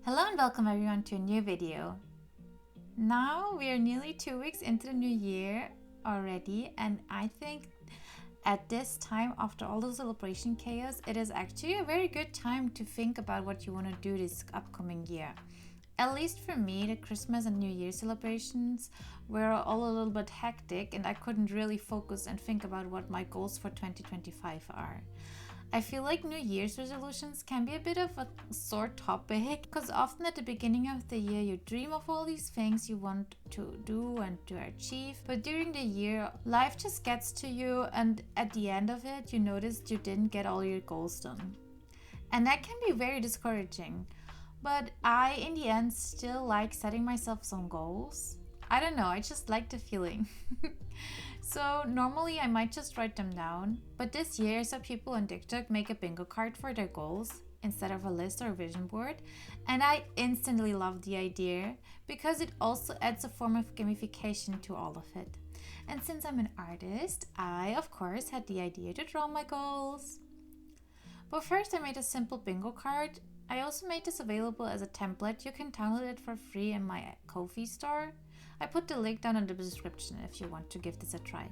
Hello and welcome everyone to a new video. Now we are nearly 2 weeks into the new year already, and I think at this time, after all the celebration chaos, it is actually a very good time to think about what you want to do this upcoming year. At least for me, the Christmas and New Year celebrations were all a little bit hectic, and I couldn't really focus and think about what my goals for 2025 are. I feel like New Year's resolutions can be a bit of a sore topic because often at the beginning of the year you dream of all these things you want to do and to achieve, but during the year life just gets to you, and at the end of it you notice you didn't get all your goals done. And that can be very discouraging. But I, in the end, still like setting myself some goals. I don't know, I just like the feeling. So normally I might just write them down, but this year I saw people on TikTok make a bingo card for their goals instead of a list or a vision board, and I instantly loved the idea because it also adds a form of gamification to all of it. And since I'm an artist, I of course had the idea to draw my goals. But first I made a simple bingo card. I also made this available as a template. You can download it for free in my Ko-fi store. I put the link down in the description if you want to give this a try.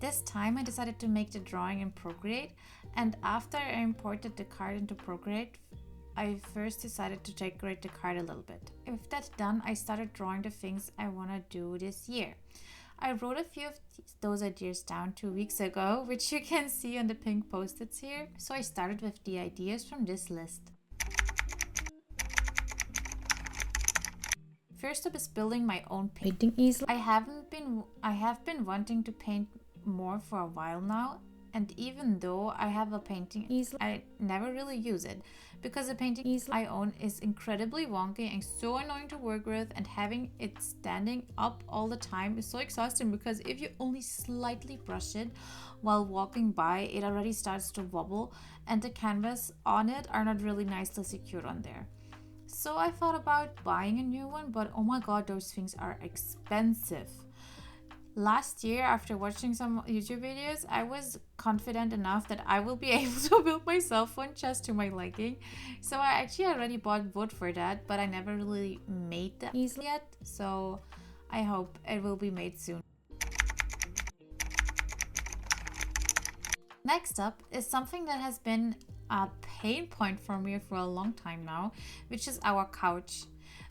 This time I decided to make the drawing in Procreate, and after I imported the card into Procreate, I first decided to decorate the card a little bit. With that done, I started drawing the things I want to do this year. I wrote a few of those ideas down 2 weeks ago, which you can see on the pink post-its here. So I started with the ideas from this list. First up is building my own painting easel. I have been wanting to paint more for a while now, and even though I have a painting easel, I never really use it because the painting easel I own is incredibly wonky and so annoying to work with, and having it standing up all the time is so exhausting because if you only slightly brush it while walking by, it already starts to wobble, and the canvas on it are not really nicely secured on there. So I thought about buying a new one, but oh my god, those things are expensive. Last year, after watching some YouTube videos, I was confident enough that I will be able to build myself one just to my liking. So I actually already bought wood for that, but I never really made the easel yet. So I hope it will be made soon. Next up is something that has been a pain point for me for a long time now, which is our couch.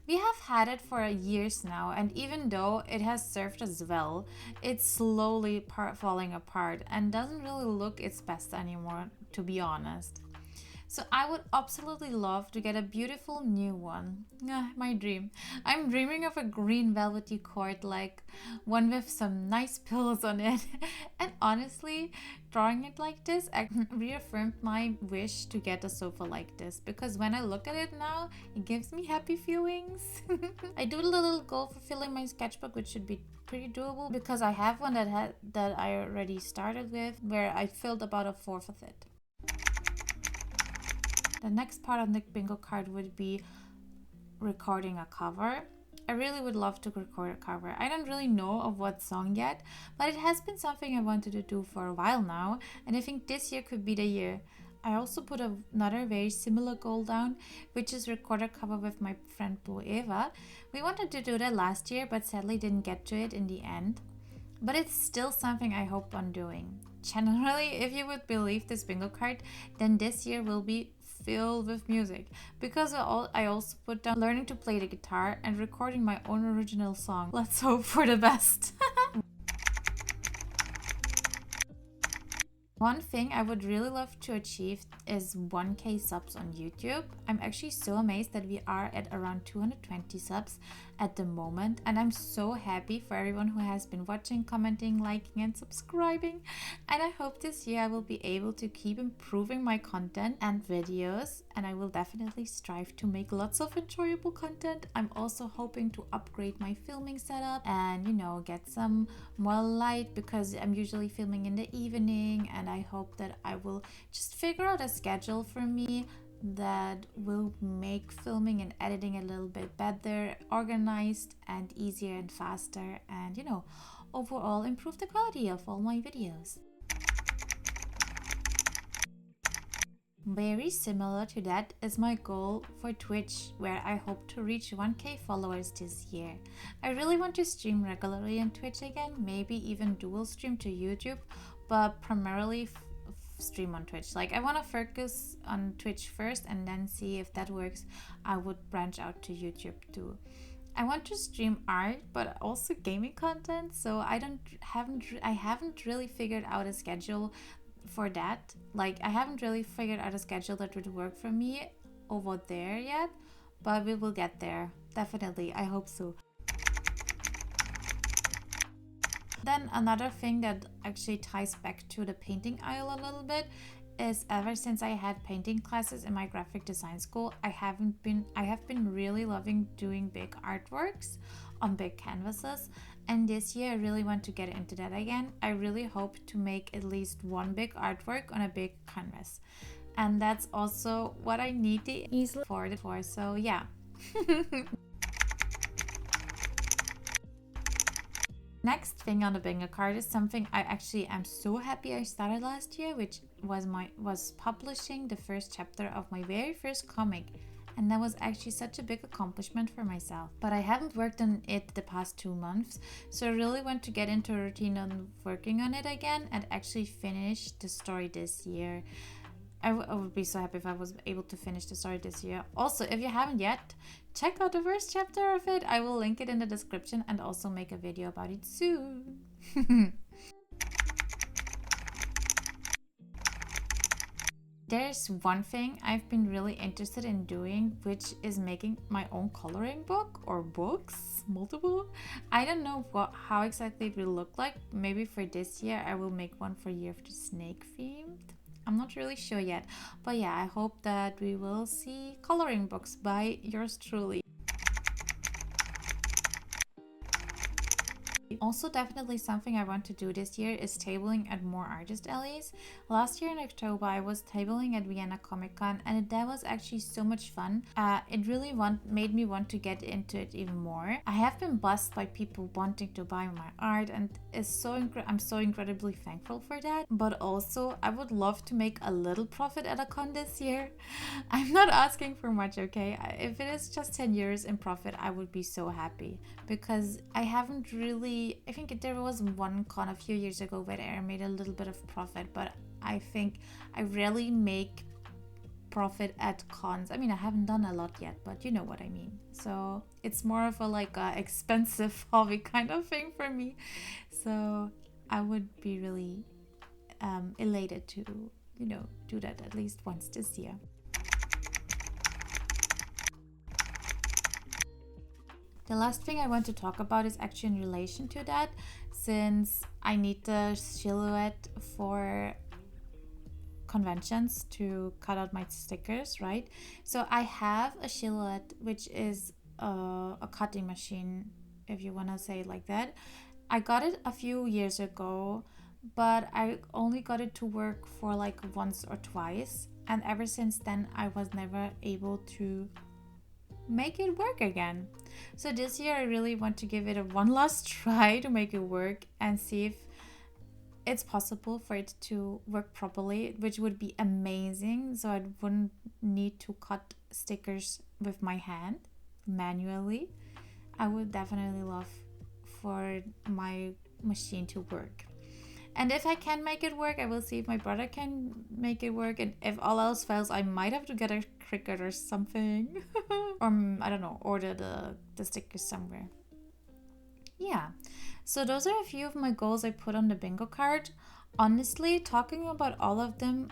We have had it for years now, and even though it has served us well, it's slowly falling apart and doesn't really look its best anymore, to be honest. So I would absolutely love to get a beautiful new one. My dream. I'm dreaming of a green velvety cord, like one with some nice pillows on it. And honestly, drawing it like this reaffirmed my wish to get a sofa like this, because when I look at it now, it gives me happy feelings. I do a little goal for filling my sketchbook, which should be pretty doable because I have one that I already started with, where I filled about a fourth of it. The next part of the bingo card would be recording a cover. I really would love to record a cover. I don't really know of what song yet, but it has been something I wanted to do for a while now, and I think this year could be the year. I also put another very similar goal down, which is record a cover with my friend Blue Eva. We wanted to do that last year, but sadly didn't get to it in the end. But it's still something I hope on doing. Generally, if you would believe this bingo card, then this year will be filled with music, because I also put down learning to play the guitar and recording my own original song. Let's hope for the best. One thing I would really love to achieve is 1K subs on YouTube. I'm actually so amazed that we are at around 220 subs at the moment, and I'm so happy for everyone who has been watching, commenting, liking and subscribing. And I hope this year I will be able to keep improving my content and videos, and I will definitely strive to make lots of enjoyable content. I'm also hoping to upgrade my filming setup and get some more light, because I'm usually filming in the evening, and I hope that I will just figure out a schedule for me that will make filming and editing a little bit better, organized and easier and faster, and overall improve the quality of all my videos. Very similar to that is my goal for Twitch, where I hope to reach 1K followers this year. I really want to stream regularly on Twitch again, maybe even dual stream to YouTube, but primarily stream on Twitch. Like, I want to focus on Twitch first and then see if that works. I would branch out to YouTube too. I want to stream art, but also gaming content. So I haven't really figured out a schedule for that. Like, I haven't really figured out a schedule that would work for me over there yet, but we will get there. Definitely, I hope so. Then another thing that actually ties back to the painting aisle a little bit is ever since I had painting classes in my graphic design school, I have been really loving doing big artworks on big canvases, and this year I really want to get into that again. I really hope to make at least one big artwork on a big canvas, and that's also what I need the easel for. So yeah. Next thing on the bingo card is something I actually am so happy I started last year, which was publishing the first chapter of my very first comic. And that was actually such a big accomplishment for myself. But I haven't worked on it the past 2 months, so I really want to get into a routine on working on it again and actually finish the story this year. I would be so happy if I was able to finish the story this year. Also, if you haven't yet, check out the first chapter of it. I will link it in the description and also make a video about it soon. There's one thing I've been really interested in doing, which is making my own coloring book or books, multiple. I don't know how exactly it will look like. Maybe for this year I will make one for Year of the Snake themed. I'm not really sure yet, but yeah, I hope that we will see coloring books by yours truly. Also, definitely something I want to do this year is tabling at more artist alleys. Last year in October, I was tabling at Vienna Comic Con, and that was actually so much fun. It really made me want to get into it even more. I have been blessed by people wanting to buy my art, and I'm so incredibly thankful for that. But also, I would love to make a little profit at a con this year. I'm not asking for much, okay? If it is just 10 euros in profit, I would be so happy, because I think there was one con a few years ago where I made a little bit of profit, but I think I rarely make profit at cons. I mean, I haven't done a lot yet, but you know what I mean. So it's more of a expensive hobby kind of thing for me. So I would be really elated to, do that at least once this year. The last thing I want to talk about is actually in relation to that, since I need the silhouette for conventions to cut out my stickers, right? So I have a silhouette, which is a cutting machine, if you want to say it like that. I got it a few years ago, but I only got it to work for like once or twice, and ever since then I was never able to make it work again. So this year I really want to give it one last try to make it work and see if it's possible for it to work properly, which would be amazing, so I wouldn't need to cut stickers with my hand manually. I would definitely love for my machine to work. And if I can make it work, I will see if my brother can make it work. And if all else fails, I might have to get a Cricut or something. Or, I don't know, order the stickers somewhere. Yeah. So those are a few of my goals I put on the bingo card. Honestly, talking about all of them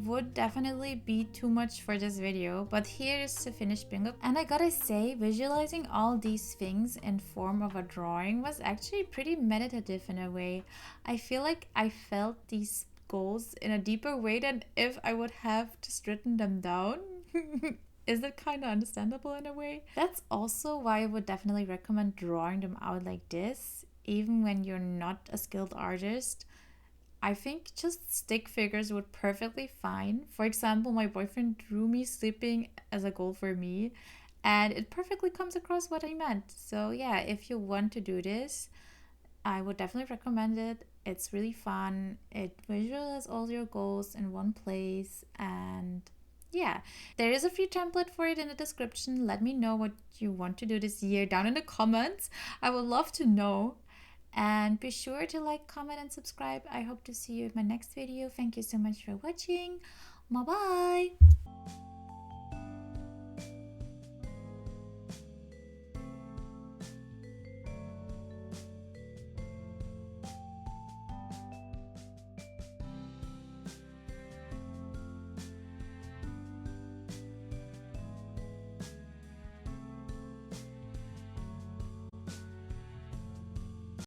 would definitely be too much for this video, but here is the finished bingo. And I gotta say, visualizing all these things in form of a drawing was actually pretty meditative in a way. I feel like I felt these goals in a deeper way than if I would have just written them down. Is that kind of understandable in a way? That's also why I would definitely recommend drawing them out like this, even when you're not a skilled artist. I think just stick figures would perfectly fine. For example, my boyfriend drew me sleeping as a goal for me, and it perfectly comes across what I meant. So yeah, if you want to do this, I would definitely recommend it. It's really fun. It visualizes all your goals in one place. And yeah, there is a free template for it in the description. Let me know what you want to do this year down in the comments. I would love to know. And be sure to like, comment, and subscribe. I hope to see you in my next video. Thank you so much for watching. Bye bye.